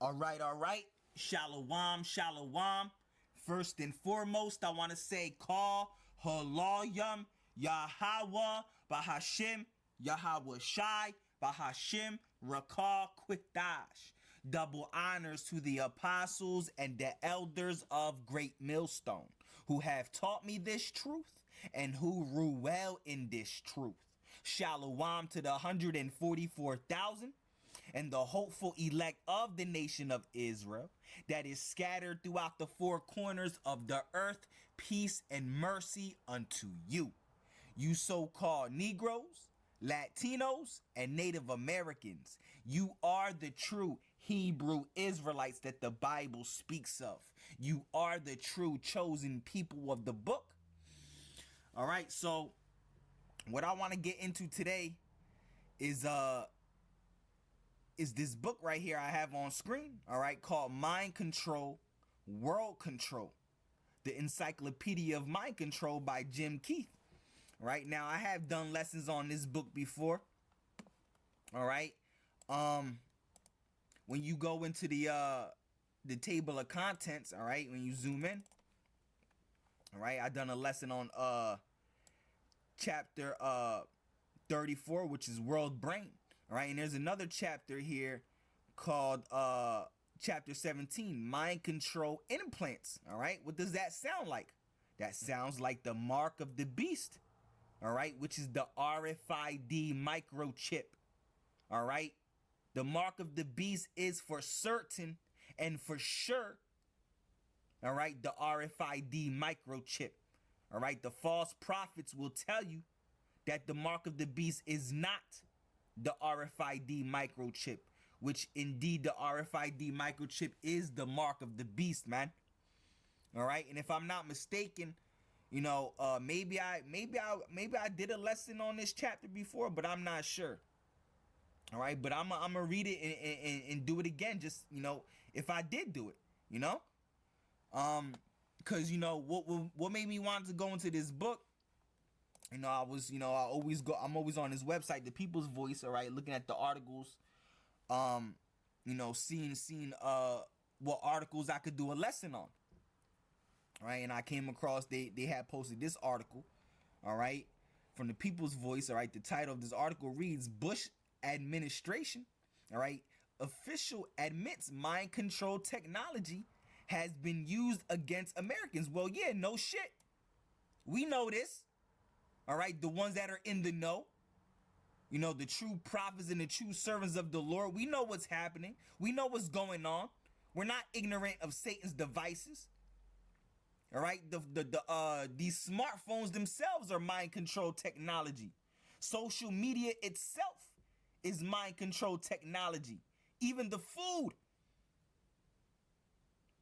All right. Shalom, shalom. First and foremost, I want to say call Halayim Yahweh Bahashim Yahweh Shai Bahashim Rakah Quitash. Double honors to the apostles and the elders of Great Millstone, who have taught me this truth and who rule well in this truth. Shalom to the 144,000 and the hopeful elect of the nation of Israel that is scattered throughout the four corners of the earth. Peace and mercy unto you. You so-called Negroes, Latinos, and Native Americans, you are the true Hebrew Israelites that the Bible speaks of. You are the true chosen people of the book. All right, so what I want to get into today is this book right here I have on screen, all right, called Mind Control, World Control, the Encyclopedia of Mind Control by Jim Keith. Right now, I have done lessons on this book before. All right. When you go into the table of contents, all right, when you zoom in, all right, I done a lesson on chapter 34, which is World Brain. All right, and there's another chapter here called chapter 17, Mind Control Implants. All right, what does that sound like? That sounds like the mark of the beast. All right, which is the RFID microchip. All right, the mark of the beast is for certain and for sure. All right, the RFID microchip. All right, the false prophets will tell you that the mark of the beast is not the RFID microchip, which indeed the RFID microchip is the mark of the beast, man. All right, and if I'm not mistaken, you know, maybe I did a lesson on this chapter before, but I'm not sure. All right, but I'm gonna read it and do it again, just, you know, if I did do it, you know, because, you know, what made me want to go into this book. You know, I'm always on his website, The People's Voice, all right, looking at the articles, you know, seeing what articles I could do a lesson on. All right, and I came across they had posted this article, all right, from The People's Voice, all right. The title of this article reads, Bush administration, all right, official admits mind control technology has been used against Americans. Well, yeah, no shit. We know this. All right, the ones that are in the know, you know, the true prophets and the true servants of the Lord. We know what's happening. We know what's going on. We're not ignorant of Satan's devices. All right, these smartphones themselves are mind control technology. Social media itself is mind control technology. Even the food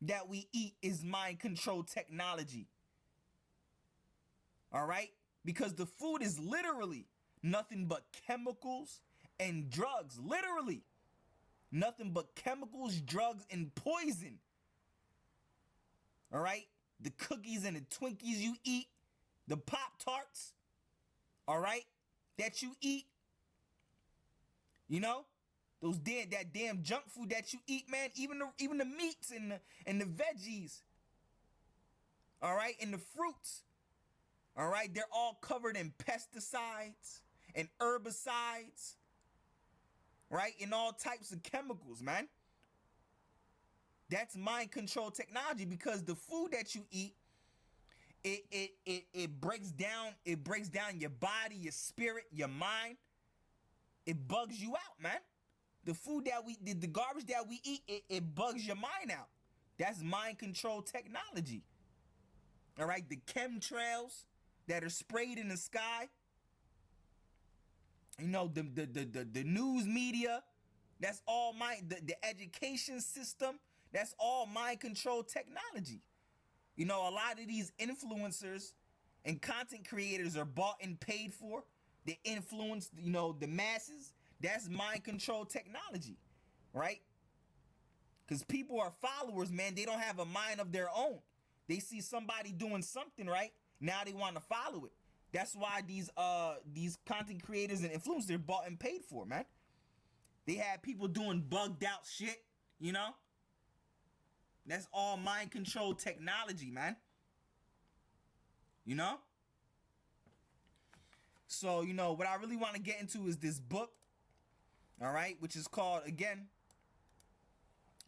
that we eat is mind control technology. All right, because the food is literally nothing but chemicals and drugs. Literally nothing but chemicals, drugs, and poison. All right. The cookies and the Twinkies you eat, the Pop-Tarts, all right, that you eat, you know, that damn junk food that you eat, man, even the meats and the veggies, all right, and the fruits, all right, they're all covered in pesticides and herbicides, right, and all types of chemicals, man. That's mind control technology, because the food that you eat, it breaks down your body, your spirit, your mind. It bugs you out, man. The food that the garbage that we eat, it bugs your mind out. That's mind control technology. All right, the chemtrails that are sprayed in the sky. You know, the news media, that's all the education system. That's all mind control technology. You know, a lot of these influencers and content creators are bought and paid for. They influence, you know, the masses. That's mind control technology, right? Because people are followers, man. They don't have a mind of their own. They see somebody doing something, right? Now they want to follow it. That's why these content creators and influencers are bought and paid for, man. They have people doing bugged out shit, you know? That's all mind control technology, man. You know? So, what I really want to get into is this book, all right, which is called, again,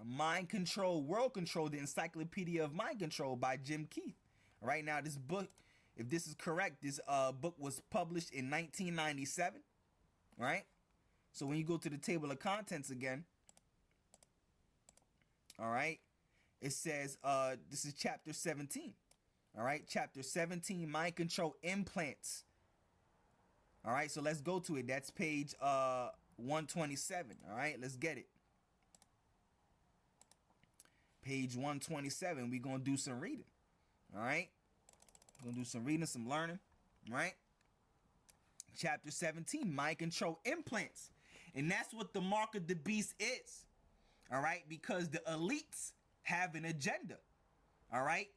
Mind Control, World Control, the Encyclopedia of Mind Control by Jim Keith. All right, now this book, if this is correct, this book was published in 1997, right? So when you go to the table of contents again, all right, it says, this is chapter 17, all right, chapter 17, Mind Control Implants. All right, so let's go to it. That's page 127, all right, let's get it. Page 127, we're going to do some reading, all right? We're going to do some reading, some learning, all right? Chapter 17, Mind Control Implants. And that's what the mark of the beast is, all right? Because the elites have an agenda, all right?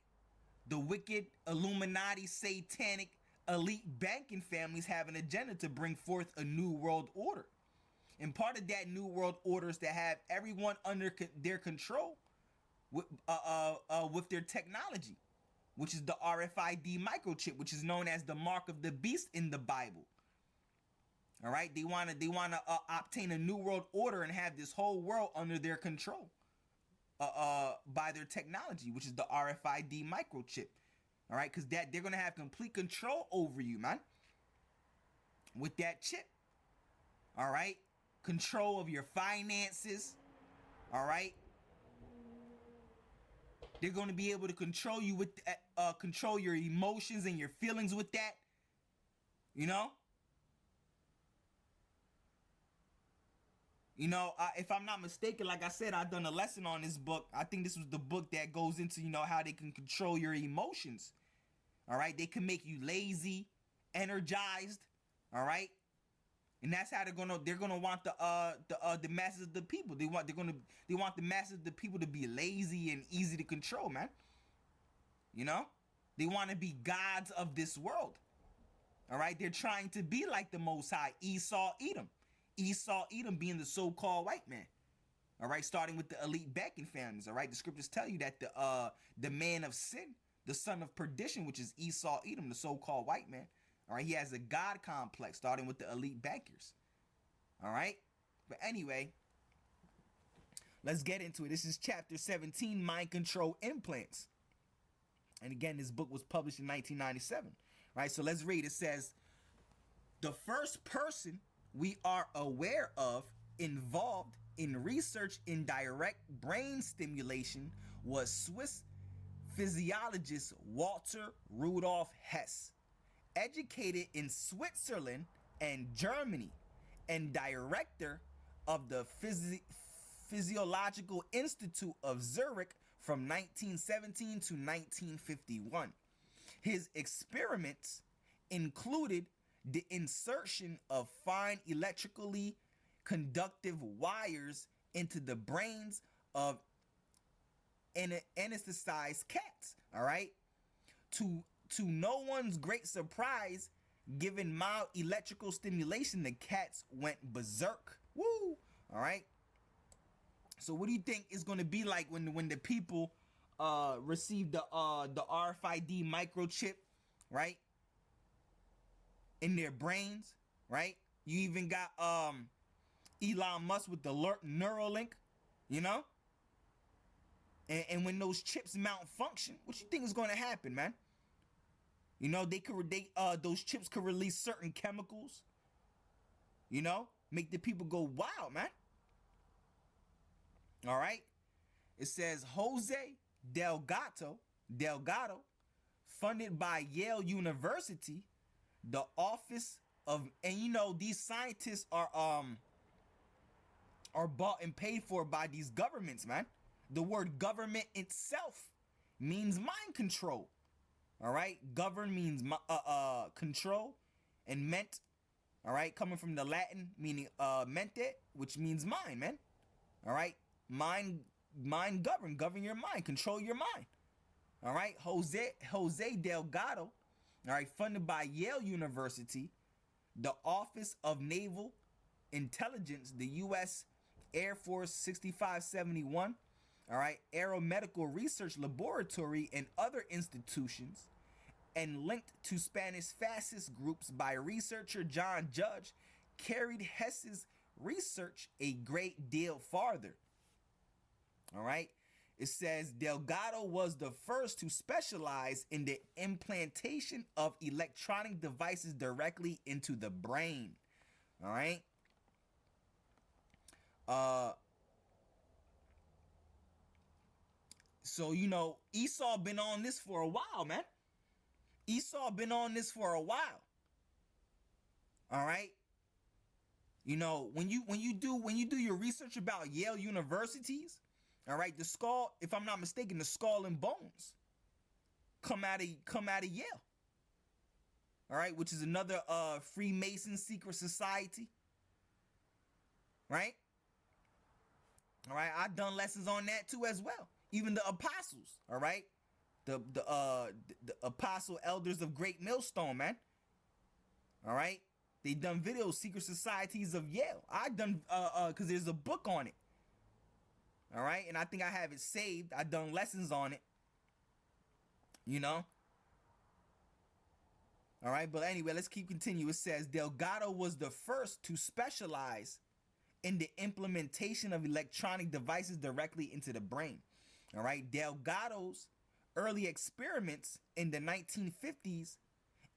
The wicked Illuminati, satanic, elite banking families have an agenda to bring forth a new world order. And part of that new world order is to have everyone under their control with their technology, which is the RFID microchip, which is known as the mark of the beast in the Bible. All right, they want to obtain a new world order and have this whole world under their control by their technology, which is the RFID microchip. All right, because they're going to have complete control over you, man, with that chip. All right, control of your finances. All right, they're going to be able to control you with control your emotions and your feelings with that. If I'm not mistaken, like I said, I've done a lesson on this book. I think this was the book that goes into, how they can control your emotions. All right. They can make you lazy, energized. All right. And that's how they're gonna want the masses of the people. They want the masses of the people to be lazy and easy to control, man. They want to be gods of this world. All right. They're trying to be like the Most High, Esau, Edom. Esau, Edom being the so-called white man. All right, starting with the elite banking families. All right, the scriptures tell you that the man of sin, the son of perdition, which is Esau, Edom, the so-called white man. All right, he has a God complex, starting with the elite bankers. All right, but anyway, let's get into it. This is chapter 17, Mind Control Implants. And again, this book was published in 1997. All right, so let's read. It says, the first person we are aware of involved in research in direct brain stimulation was Swiss physiologist Walter Rudolf Hess, educated in Switzerland and Germany, and director of the Physiological Institute of Zurich from 1917 to 1951. His experiments included the insertion of fine electrically conductive wires into the brains of anesthetized cats. All right, to no one's great surprise, given mild electrical stimulation, the cats went berserk. Woo! All right. So what do you think is going to be like when the people receive the RFID microchip, right, in their brains, right? You even got Elon Musk with the Neuralink, and when those chips malfunction, what you think is going to happen, man? Those chips could release certain chemicals, make the people go wild, man. All right. It says Jose Delgado, funded by Yale University, the office of, and these scientists are bought and paid for by these governments, man. The word government itself means mind control. All right, govern means control, and ment, all right, coming from the Latin meaning mente, which means mind, man. All right, mind govern your mind, control your mind. All right, Jose Delgado, all right, funded by Yale University, the Office of Naval Intelligence, the U.S. Air Force 6571, all right, Aeromedical Research Laboratory, and other institutions, and linked to Spanish fascist groups by researcher John Judge, carried Hess's research a great deal farther. All right. It says Delgado was the first to specialize in the implantation of electronic devices directly into the brain. All right. So Esau been on this for a while, man. Esau been on this for a while. All right. When you do your research about Yale universities, all right, the skull, if I'm not mistaken, the skull and bones come out of Yale. All right, which is another Freemason secret society. Right? All right, I've done lessons on that too as well. Even the apostles, all right? The apostle elders of Great Millstone, man. All right? They done videos, Secret Societies of Yale. I done cuz there's a book on it. All right? And I think I have it saved. I done lessons on it. All right, but anyway, let's keep continuing. It says Delgado was the first to specialize in the implementation of electronic devices directly into the brain. All right, Delgado's early experiments in the 1950s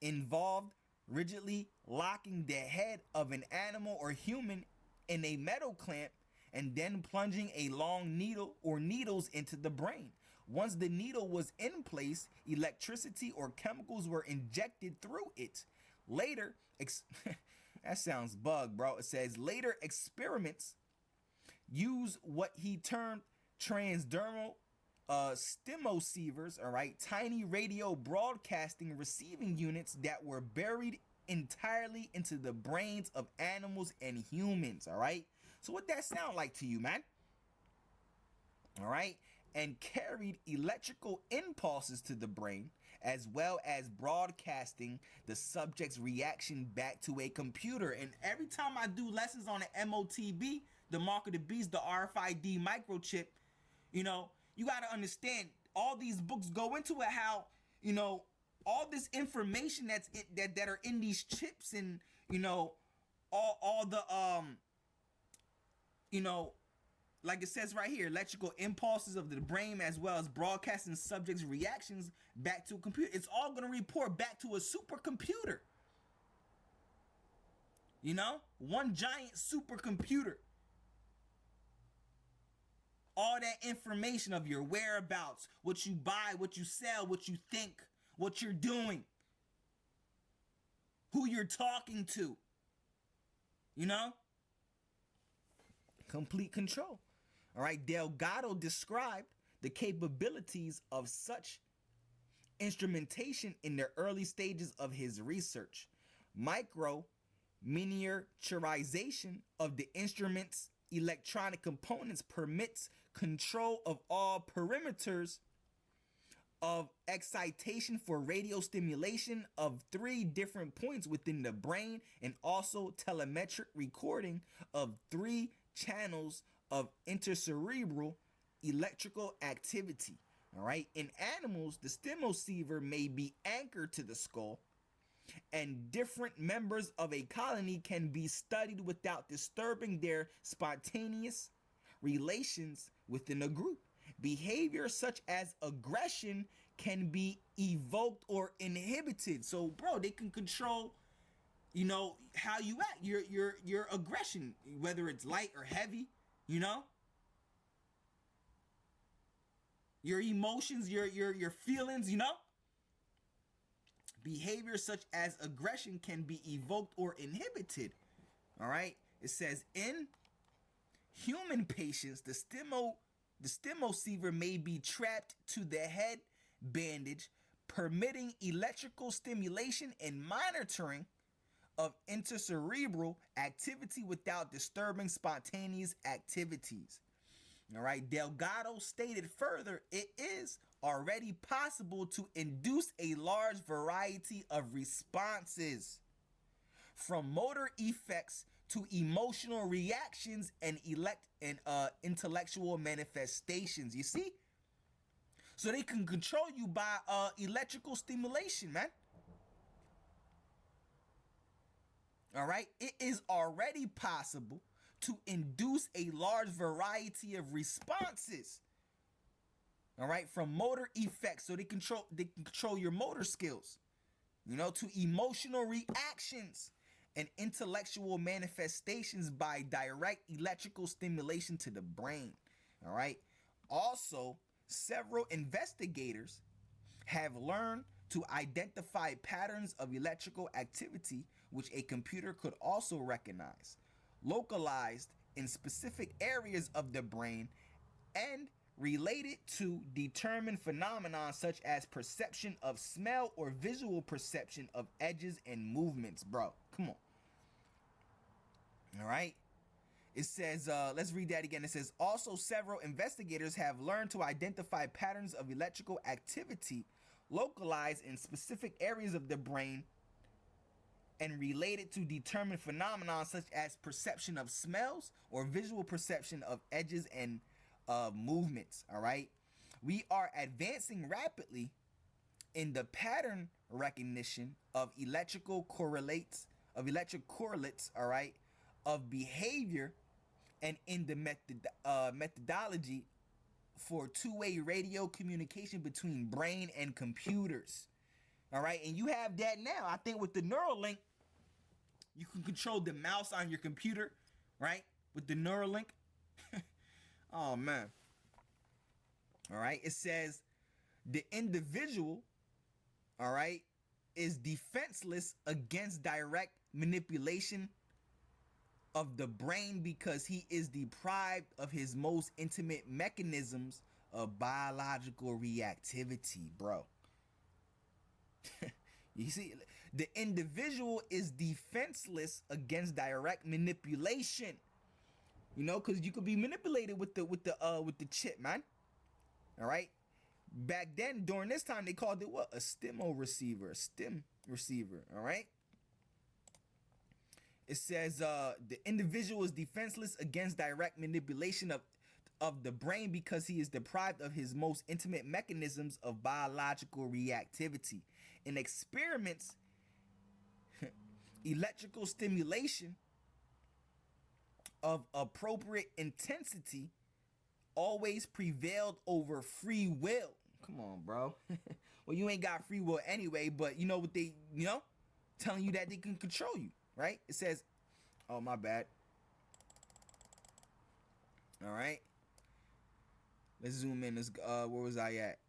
involved rigidly locking the head of an animal or human in a metal clamp and then plunging a long needle or needles into the brain. Once the needle was in place, electricity or chemicals were injected through it. Later, that sounds bug, bro. It says later experiments use what he termed transdermal stemosevers, all right, tiny radio broadcasting receiving units that were buried entirely into the brains of animals and humans, all right? So what that sound like to you, man? All right? And carried electrical impulses to the brain, as well as broadcasting the subject's reaction back to a computer. And every time I do lessons on the MOTB, the mark of the beast, the RFID microchip, you got to understand all these books go into it, how, all this information that are in these chips, and, all the, like it says right here, electrical impulses of the brain, as well as broadcasting subjects' reactions back to a computer. It's all going to report back to a supercomputer. One giant supercomputer. All that information of your whereabouts, what you buy, what you sell, what you think, what you're doing, who you're talking to. Complete control. All right, Delgado described the capabilities of such instrumentation in the early stages of his research. Micro miniaturization of the instrument's electronic components permits control of all perimeters of excitation for radio stimulation of 3 different points within the brain, and also telemetric recording of 3 channels of intercerebral electrical activity. All right. In animals, the stemosecver may be anchored to the skull, and different members of a colony can be studied without disturbing their spontaneous relations within a group. Behavior such as aggression can be evoked or inhibited. So, bro, they can control, how you act, your aggression, whether it's light or heavy, your emotions, your feelings, Behavior such as aggression can be evoked or inhibited. All right. It says in human patients, the stemosecver may be trapped to the head bandage, permitting electrical stimulation and monitoring of intercerebral activity without disturbing spontaneous activities. All right. Delgado stated further, it is already possible to induce a large variety of responses, from motor effects to emotional reactions and intellectual manifestations. You see? So they can control you by electrical stimulation, man. All right? It is already possible to induce a large variety of responses. All right, from motor effects, so they can control your motor skills, to emotional reactions and intellectual manifestations by direct electrical stimulation to the brain. All right. Also, several investigators have learned to identify patterns of electrical activity which a computer could also recognize, localized in specific areas of the brain and related to determined phenomena such as perception of smell or visual perception of edges and movements, bro. Come on. All right. It says, let's read that again. It says, also several investigators have learned to identify patterns of electrical activity localized in specific areas of the brain and related to determined phenomena such as perception of smells or visual perception of edges and movements. All right. We are advancing rapidly in the pattern recognition of electrical correlates, all right, of behavior, and in the methodology for two-way radio communication between brain and computers. All right. And you have that now. I think with the Neuralink, you can control the mouse on your computer, right? With the Neuralink. Oh, man. All right. It says the individual, all right, is defenseless against direct manipulation of the brain because he is deprived of his most intimate mechanisms of biological reactivity, bro. You see, the individual is defenseless against direct manipulation. Because you could be manipulated with the chip, man. All right. Back then, during this time, they called it what? A stem receiver. All right. It says the individual is defenseless against direct manipulation of the brain because he is deprived of his most intimate mechanisms of biological reactivity. In experiments, electrical stimulation of appropriate intensity always prevailed over free will. Come on, bro. Well, you ain't got free will anyway, but you know what they, telling you that they can control you, right? It says, oh, my bad. All right. Let's zoom in. Where was I at?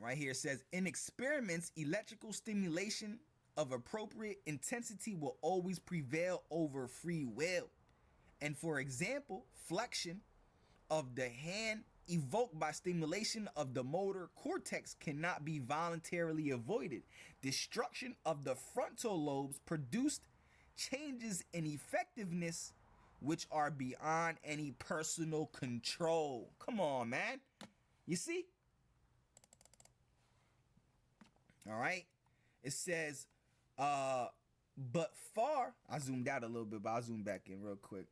Right here it says, in experiments, electrical stimulation of appropriate intensity will always prevail over free will. And for example, flexion of the hand evoked by stimulation of the motor cortex cannot be voluntarily avoided. Destruction of the frontal lobes produced changes in effectiveness which are beyond any personal control. Come on, man. You see? All right. It says, but far, I zoomed out a little bit, but I'll zoom back in real quick.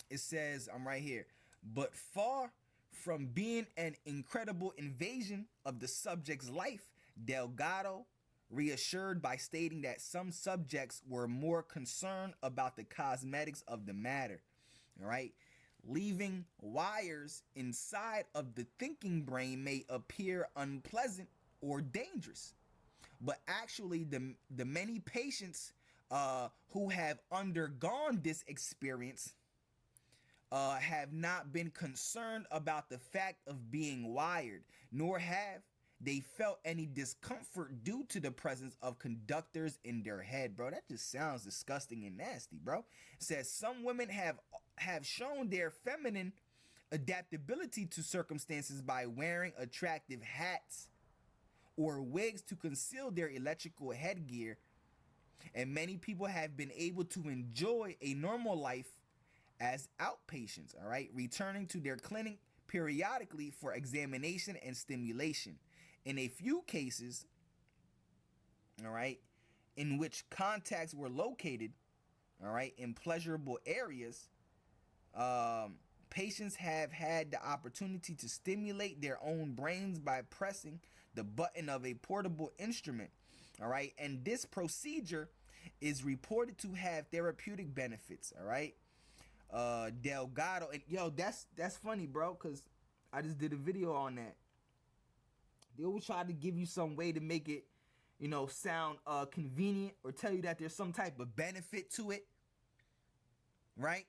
It says, I'm right here, but far from being an incredible invasion of the subject's life, Delgado reassured by stating that some subjects were more concerned about the cosmetics of the matter. All right. Leaving wires inside of the thinking brain may appear unpleasant or dangerous, but actually the many patients who have undergone this experience have not been concerned about the fact of being wired, nor have they felt any discomfort due to the presence of conductors in their head, bro. That just sounds disgusting and nasty, bro. It says some women have shown their feminine adaptability to circumstances by wearing attractive hats or wigs to conceal their electrical headgear, and many people have been able to enjoy a normal life as outpatients, all right, returning to their clinic periodically for examination and stimulation. In a few cases, all right, in which contacts were located, all right, in pleasurable areas, patients have had the opportunity to stimulate their own brains by pressing the button of a portable instrument, all right, and this procedure is reported to have therapeutic benefits, all right. Delgado, and yo, that's funny, bro, because I just did a video on that. They always try to give you some way to make it, sound convenient, or tell you that there's some type of benefit to it, right?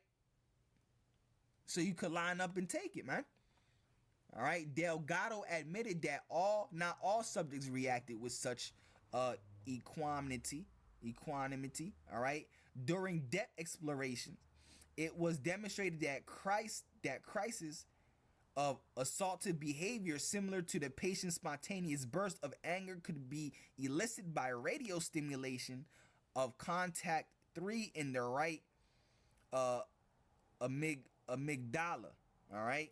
So you could line up and take it, man. All right. Delgado admitted that not all subjects reacted with such equanimity. All right. During depth exploration, it was demonstrated that crisis of assaultive behavior similar to the patient's spontaneous burst of anger could be elicited by radio stimulation of contact 3 in the right amygdala. All right.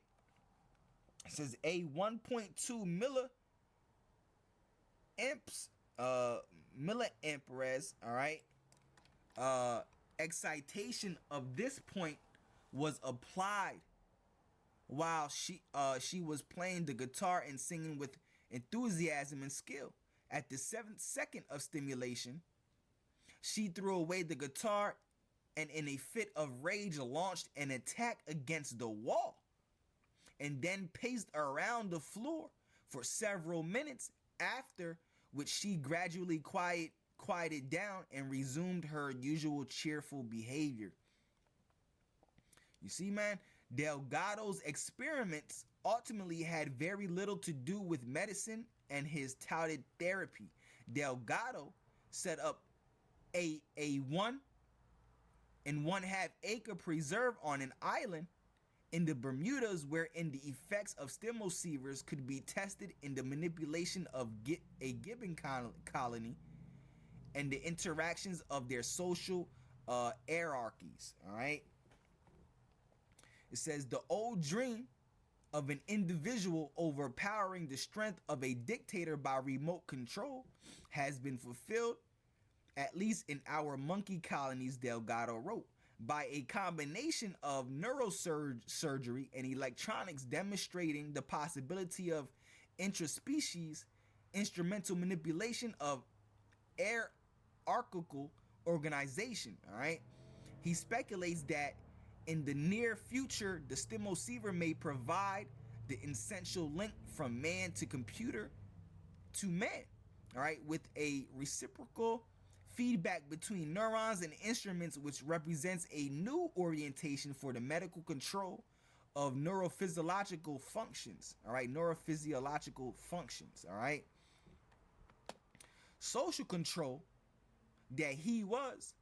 It says a 1.2 milliamperes, all right, excitation of this point was applied while she was playing the guitar and singing with enthusiasm and skill. At the 7th second of stimulation, she threw away the guitar and in a fit of rage launched an attack against the wall, and then paced around the floor for several minutes, after which she gradually quieted down and resumed her usual cheerful behavior. You see, man, Delgado's experiments ultimately had very little to do with medicine and his touted therapy. Delgado set up a 1.5 acre preserve on an island in the Bermudas, wherein the effects of stimulosievers could be tested in the manipulation of a gibbon colony and the interactions of their social hierarchies. All right. It says the old dream of an individual overpowering the strength of a dictator by remote control has been fulfilled, at least in our monkey colonies, Delgado wrote. By a combination of neurosurgery and electronics demonstrating the possibility of intraspecies instrumental manipulation of hierarchical organization. All right. He speculates that in the near future, the stimuloceiver may provide the essential link from man to computer to man. All right. With a reciprocal feedback between neurons and instruments, which represents a new orientation for the medical control of neurophysiological functions. All right, neurophysiological functions. All right, social control that he was,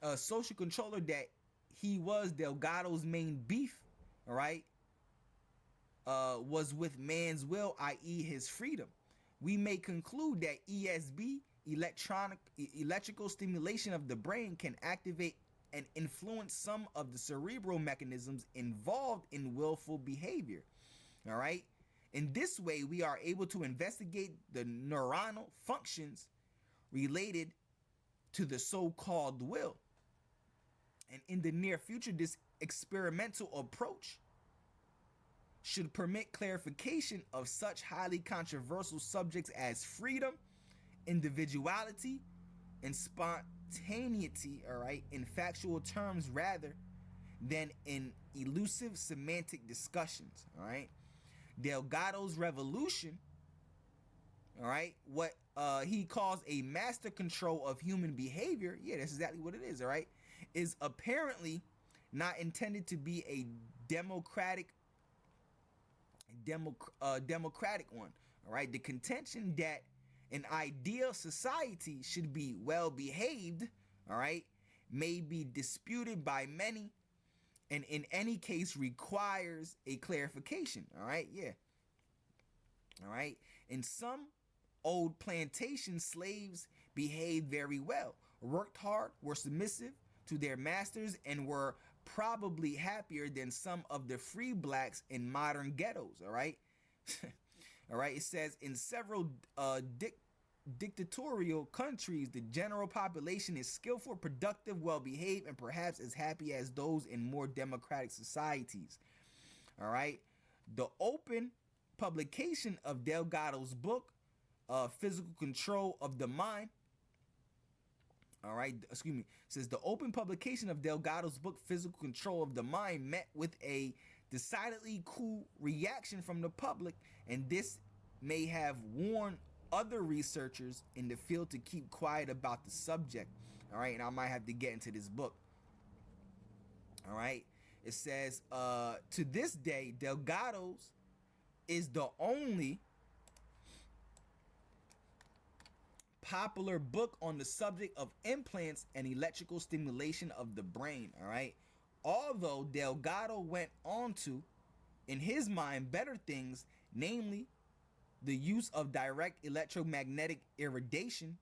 a social controller that he was, Delgado's main beef, all right, was with man's will, i.e., his freedom. We may conclude that ESB, electrical stimulation of the brain, can activate and influence some of the cerebral mechanisms involved in willful behavior. All right. In this way, we are able to investigate the neuronal functions related to the so-called will. And in the near future, this experimental approach should permit clarification of such highly controversial subjects as freedom, individuality, and spontaneity, all right, in factual terms rather than in elusive semantic discussions. All right. Delgado's revolution, all right, what he calls a master control of human behavior, yeah, that's exactly what it is, all right, is apparently not intended to be a democratic one. All right. The contention that an ideal society should be well behaved, all right, may be disputed by many, and in any case requires a clarification. All right, yeah. All right. In some old plantation, slaves behaved very well, worked hard, were submissive to their masters, and were probably happier than some of the free blacks in modern ghettos. All right. All right. It says in several dictatorial countries, the general population is skillful, productive, well behaved, and perhaps as happy as those in more democratic societies. All right. The open publication of Delgado's book, Physical Control of the Mind. All right, excuse me. Says the open publication of Delgado's book, Physical Control of the Mind, met with a decidedly cool reaction from the public, and this may have warned other researchers in the field to keep quiet about the subject. All right, and I might have to get into this book. All right, it says, to this day, Delgado's is the only popular book on the subject of implants and electrical stimulation of the brain. All right, although Delgado went on to, in his mind, better things, namely the use of direct electromagnetic irradiation,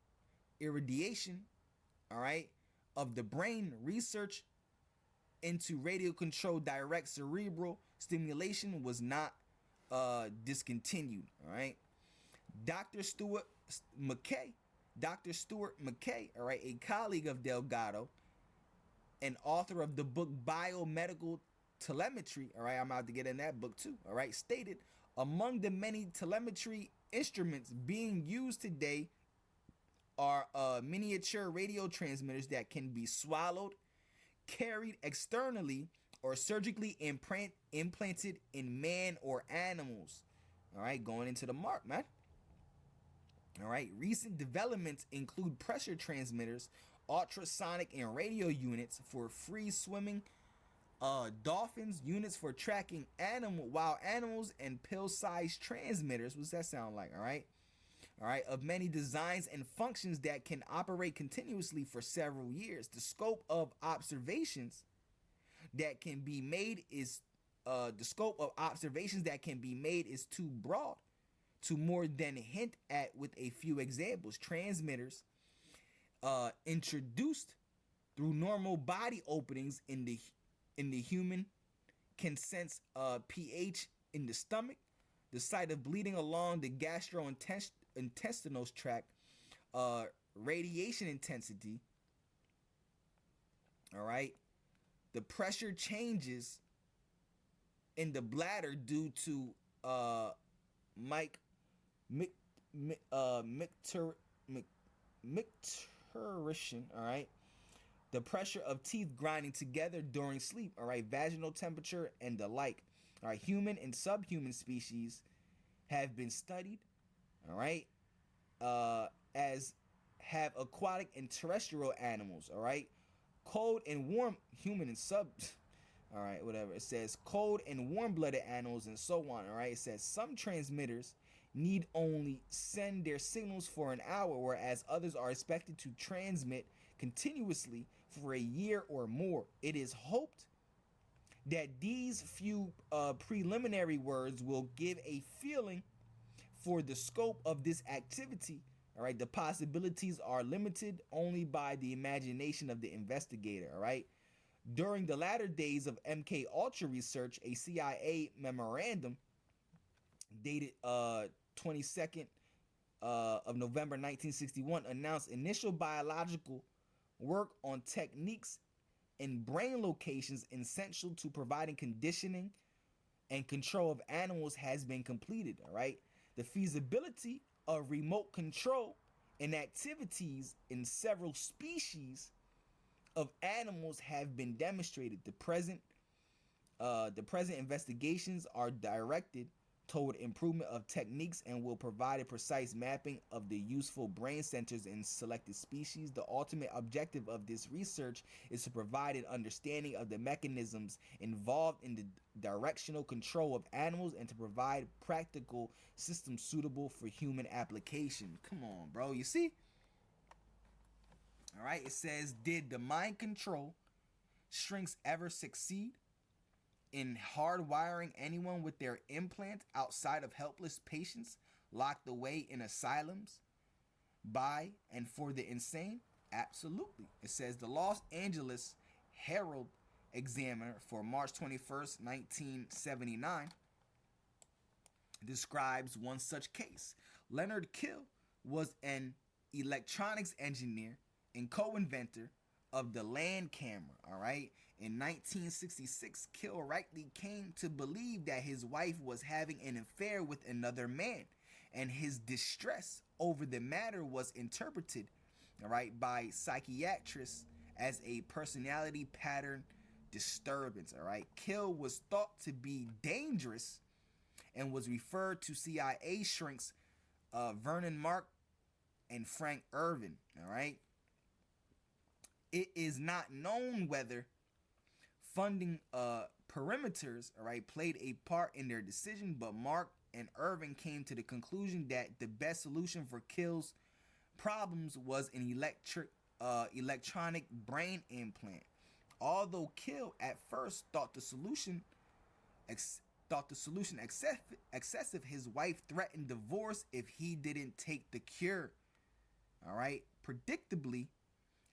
all right, of the brain. Research into radio controlled direct cerebral stimulation was not discontinued. All right, Dr. Stuart McKay, all right, a colleague of Delgado, and author of the book Biomedical Telemetry, all right, I'm about to get in that book too, all right, stated, among the many telemetry instruments being used today are miniature radio transmitters that can be swallowed, carried externally, or surgically implanted in man or animals. All right, going into the mark, man. All right, recent developments include pressure transmitters, ultrasonic and radio units for free swimming dolphins, units for tracking wild animals, and pill-sized transmitters. What's that sound like? All right, of many designs and functions that can operate continuously for several years. The scope of observations that can be made is too broad to more than hint at with a few examples. Transmitters introduced through normal body openings in the human can sense pH in the stomach, the site of bleeding along the gastrointestinal tract, radiation intensity, all right, the pressure changes in the bladder due to micturition, all right, the pressure of teeth grinding together during sleep, all right, vaginal temperature, and the like. All right, human and subhuman species have been studied, all right, as have aquatic and terrestrial animals, all right, cold and warm human and all right, whatever. It says cold and warm-blooded animals and so on, all right. It says some transmitters need only send their signals for an hour, whereas others are expected to transmit continuously for a year or more. It is hoped that these few preliminary words will give a feeling for the scope of this activity. All right, the possibilities are limited only by the imagination of the investigator. All right, during the latter days of MK Ultra research, a CIA memorandum dated 22nd of November 1961 announced initial biological work on techniques and brain locations essential to providing conditioning and control of animals has been completed. All right, the feasibility of remote control and activities in several species of animals have been demonstrated. The present investigations are directed toward improvement of techniques and will provide a precise mapping of the useful brain centers in selected species. The ultimate objective of this research is to provide an understanding of the mechanisms involved in the directional control of animals and to provide practical systems suitable for human application. Come on, bro. You see? All right. It says, did the mind control shrinks ever succeed in hardwiring anyone with their implant outside of helpless patients locked away in asylums by and for the insane? Absolutely. It says the Los Angeles Herald Examiner for March 21st, 1979 describes one such case. Leonard Kill was an electronics engineer and co-inventor of the land camera. All right. In 1966, Kill rightly came to believe that his wife was having an affair with another man, and his distress over the matter was interpreted, all right, by psychiatrists as a personality pattern disturbance. All right. Kill was thought to be dangerous and was referred to CIA shrinks Vernon Mark and Frank Irvin. All right. It is not known whether funding perimeters, all right, played a part in their decision, but Mark and Irvin came to the conclusion that the best solution for Kill's problems was an electronic brain implant. Although Kill at first thought the solution excessive, his wife threatened divorce if he didn't take the cure. All right. Predictably,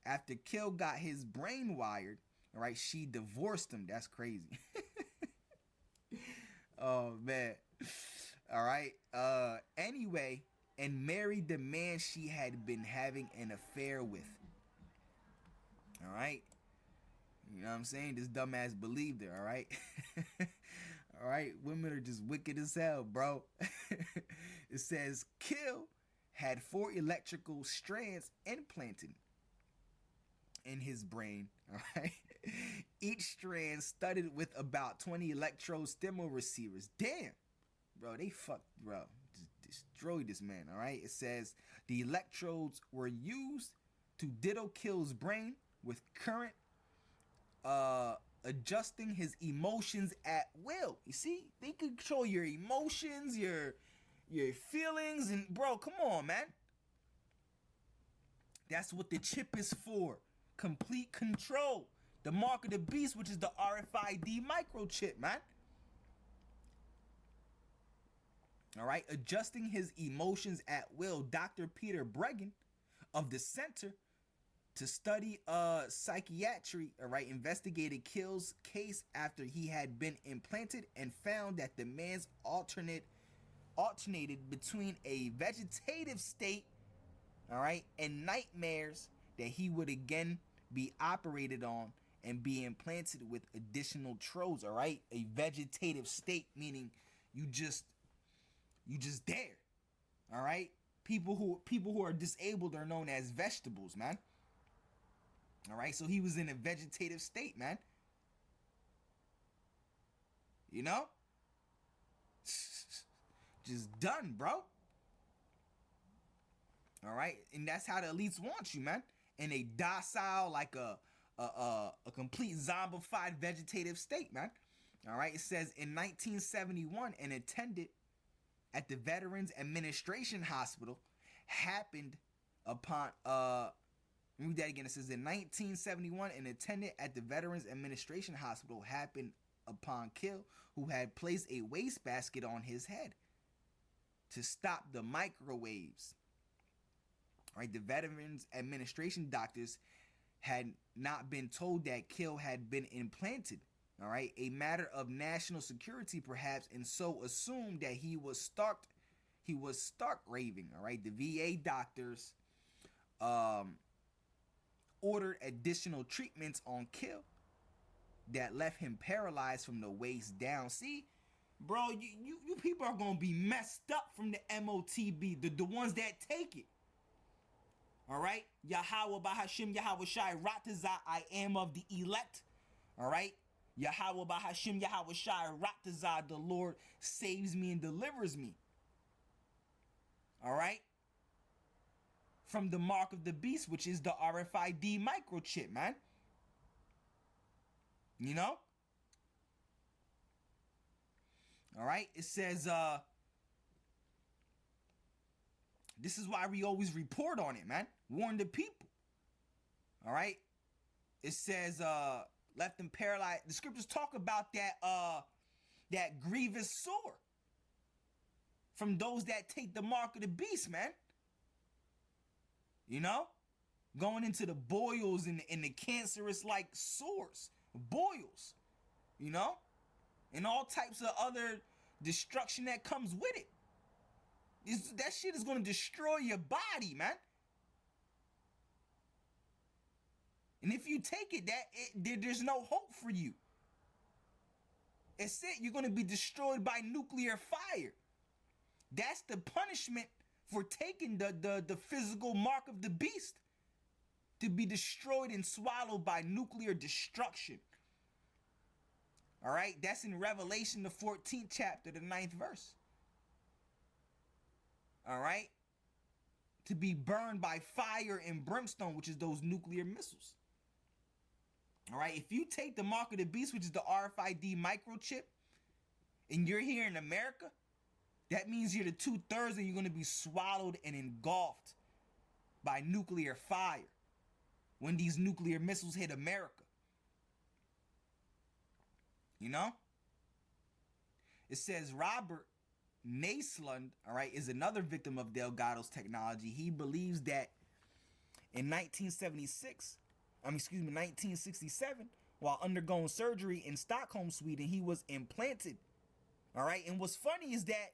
after Kill got his brain wired, all right, she divorced him. That's crazy. Oh man. All right. Anyway, and married the man she had been having an affair with. All right. You know what I'm saying? This dumbass believed her. All right. All right. Women are just wicked as hell, bro. It says Kill had 4 electrical strands implanted in his brain. All right. Each strand studded with about 20 electrode stimul receivers. Damn. Bro, they fucked, bro. Just destroyed this man. All right. It says the electrodes were used to diddle Kill's brain with current adjusting his emotions at will. You see, they control your emotions, your feelings, and bro, come on, man. That's what the chip is for. Complete control. The mark of the beast, which is the RFID microchip, man. All right, adjusting his emotions at will. Dr. Peter Breggin of the Center to Study Psychiatry, all right, investigated Kill's case after he had been implanted and found that the man's alternated between a vegetative state, all right, and nightmares that he would again be operated on and be implanted with additional trodes. All right, a vegetative state meaning you just there. All right, people who are disabled are known as vegetables, man. All right, so he was in a vegetative state, man. You know, just done, bro. All right, and that's how the elites want you, man. In a docile, like a complete zombified vegetative state, man. All right, it says in 1971, an attendant at the Veterans Administration Hospital happened upon read that again. It says in 1971, an attendant at the Veterans Administration Hospital happened upon Kill, who had placed a wastebasket on his head to stop the microwaves. All right, the Veterans Administration doctors had not been told that Kill had been implanted. All right, a matter of national security, perhaps, and so assumed that he was stark raving. All right, the VA doctors ordered additional treatments on Kill that left him paralyzed from the waist down. See, bro, you people are gonna be messed up from the MOTB, the ones that take it. All right, Yahweh Bahashim Yahweh Shai Ratazah, I am of the elect. All right, Yahweh Bahashim Yahweh Shai Ratazah, the Lord saves me and delivers me. All right, from the mark of the beast, which is the RFID microchip, man. You know? All right, it says, this is why we always report on it, man. Warn the people. All right? It says, left them paralyzed. The scriptures talk about that grievous sore from those that take the mark of the beast, man. You know? Going into the boils and the cancerous like sores. Boils. You know? And all types of other destruction that comes with it. That shit is gonna destroy your body, man. And if you take it, there's no hope for you. It's it. You're gonna be destroyed by nuclear fire. That's the punishment for taking the physical mark of the beast, to be destroyed and swallowed by nuclear destruction. All right, that's in Revelation, the 14th chapter, the 9th verse. All right, to be burned by fire and brimstone, which is those nuclear missiles. All right, if you take the mark of the beast, which is the RFID microchip, and you're here in America, that means you're the 2/3 and you're going to be swallowed and engulfed by nuclear fire when these nuclear missiles hit America. You know? It says Robert Naslund, all right, is another victim of Delgado's technology. He believes that in 1967, while undergoing surgery in Stockholm, Sweden, he was implanted. All right, and what's funny is that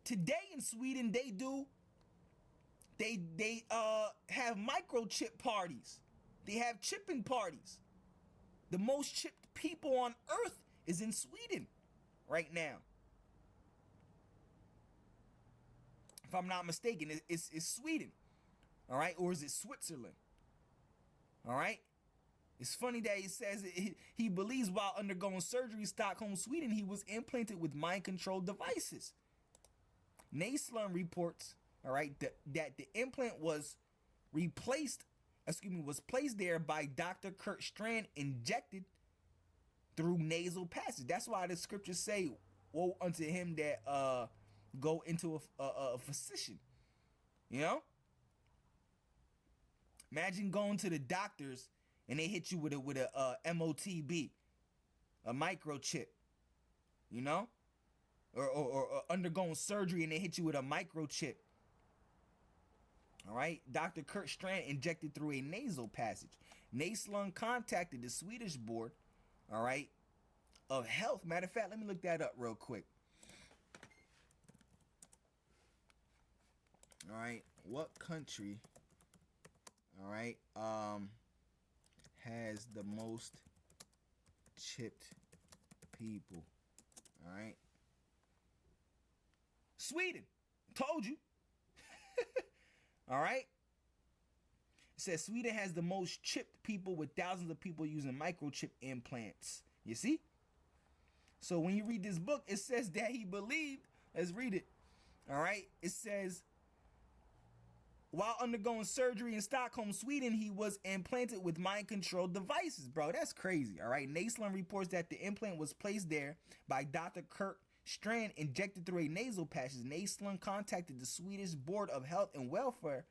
today in Sweden they have microchip parties. They have chipping parties. The most chipped people on earth is in Sweden right now. If I'm not mistaken, it's Sweden. All right, or is it Switzerland? All right. It's funny that he says he believes while undergoing surgery in Stockholm, Sweden, he was implanted with mind control devices. Naslund reports, all right, that the implant was placed there by Dr. Kurt Strand, injected through nasal passage. That's why the scriptures say, woe unto him that go into a physician. You know? Imagine going to the doctors and they hit you with a MOTB, a microchip, you know? Or undergoing surgery and they hit you with a microchip. All right, Dr. Kurt Strand injected through a nasal passage. Naslund contacted the Swedish Board, all right, of Health. Matter of fact, let me look that up real quick. All right, what country, all right, has the most chipped people? All right, Sweden. Told you. All right. It says Sweden has the most chipped people, with thousands of people using microchip implants. You see? So when you read this book, it says that he believed. Let's read it. All right. It says, while undergoing surgery in Stockholm, Sweden, he was implanted with mind control devices. Bro, that's crazy. All right. Naslund reports that the implant was placed there by Dr. Kurt Strand, injected through a nasal passage. Naslund contacted the Swedish Board of Health and Welfare,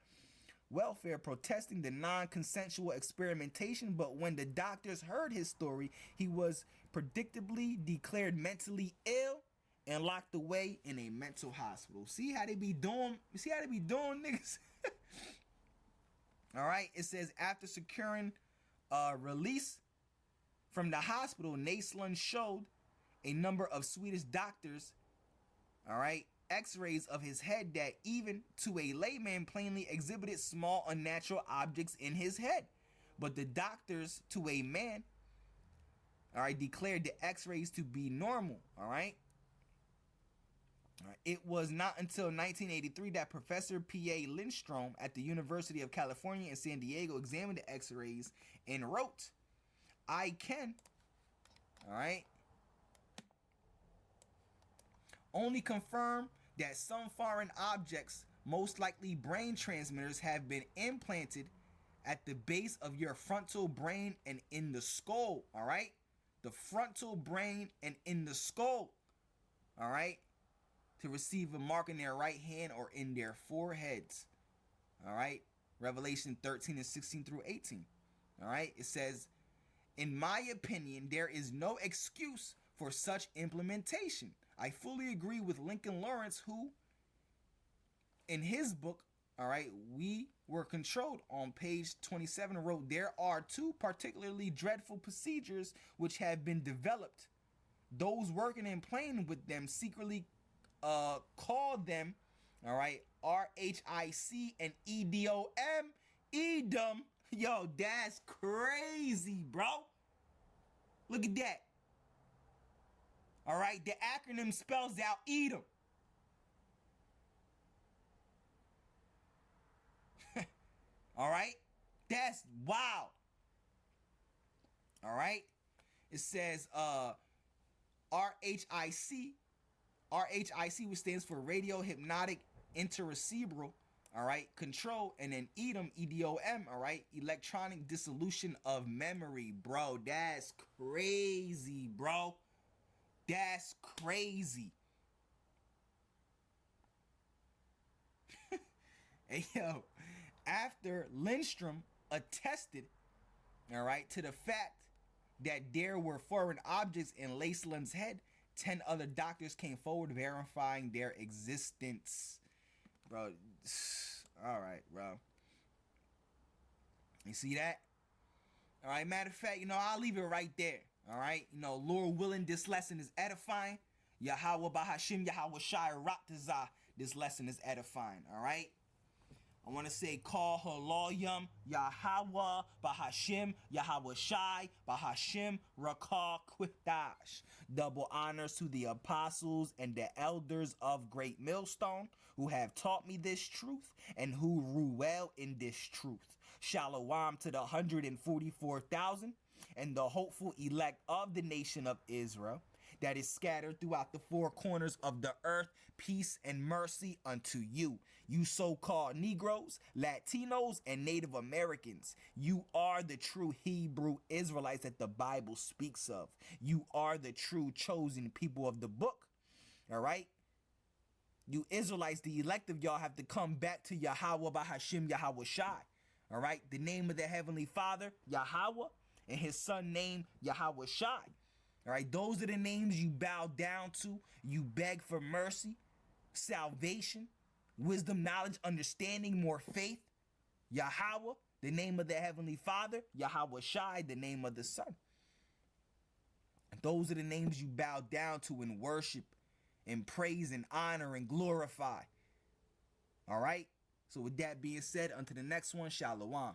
protesting the non-consensual experimentation. But when the doctors heard his story, he was predictably declared mentally ill and locked away in a mental hospital. See how they be doing? See how they be doing, niggas? All right. It says after securing release from the hospital, Naslund showed a number of Swedish doctors, all right, x-rays of his head that even to a layman plainly exhibited small unnatural objects in his head. But the doctors, to a man, all right, declared the x-rays to be normal. All right. It was not until 1983 that Professor P.A. Lindstrom at the University of California in San Diego examined the x-rays and wrote, I can, all right, only confirm that some foreign objects, most likely brain transmitters, have been implanted at the base of your frontal brain and in the skull. All right, the frontal brain and in the skull. All right, to receive a mark in their right hand or in their foreheads. All right, Revelation 13 and 16 through 18. All right, it says, in my opinion, there is no excuse for such implementation. I fully agree with Lincoln Lawrence, who, in his book, all right, We Were Controlled, on page 27, wrote, there are two particularly dreadful procedures which have been developed. Those working and playing with them secretly call them All right, RHIC and EDOM, Edom. Yo, that's crazy, bro. Look at that. All right, the acronym spells out Edom. All right, that's wow. All right, it says RHIC. RHIC, which stands for radio hypnotic interocerebral, all right, control, and then EDOM, EDOM, all right, electronic dissolution of memory, bro. That's crazy, bro. That's crazy. Hey, yo, after Lindstrom attested, all right, to the fact that there were foreign objects in Laceland's head, 10 other doctors came forward verifying their existence. Bro, all right, bro. You see that? All right, matter of fact, I'll leave it right there. All right, Lord willing, this lesson is edifying. Yahweh Bahashim, Yahweh Shai Raptazah, this lesson is edifying. All right? I want to say call Haloyam, Yahweh, Bahashim, Yahweh Shai, Bahashim, Rakah, Quitash. Double honors to the apostles and the elders of Great Millstone who have taught me this truth and who rule well in this truth. Shalom to the 144,000 and the hopeful elect of the nation of Israel that is scattered throughout the four corners of the earth. Peace and mercy unto you, you so-called Negroes, Latinos, and Native Americans. You are the true Hebrew Israelites that the Bible speaks of. You are the true chosen people of the book. All right? You Israelites, the elect of y'all, have to come back to Yahweh Bahashim Yahweh Shai. All right? The name of the Heavenly Father, Yahweh, and his son named Yahweh Shai. All right? Those are the names you bow down to. You beg for mercy, salvation, wisdom, knowledge, understanding, more faith. Yahweh, the name of the Heavenly Father. Yahweh Shai, the name of the Son. Those are the names you bow down to and worship and praise and honor and glorify. All right? So with that being said, unto the next one, Shalom.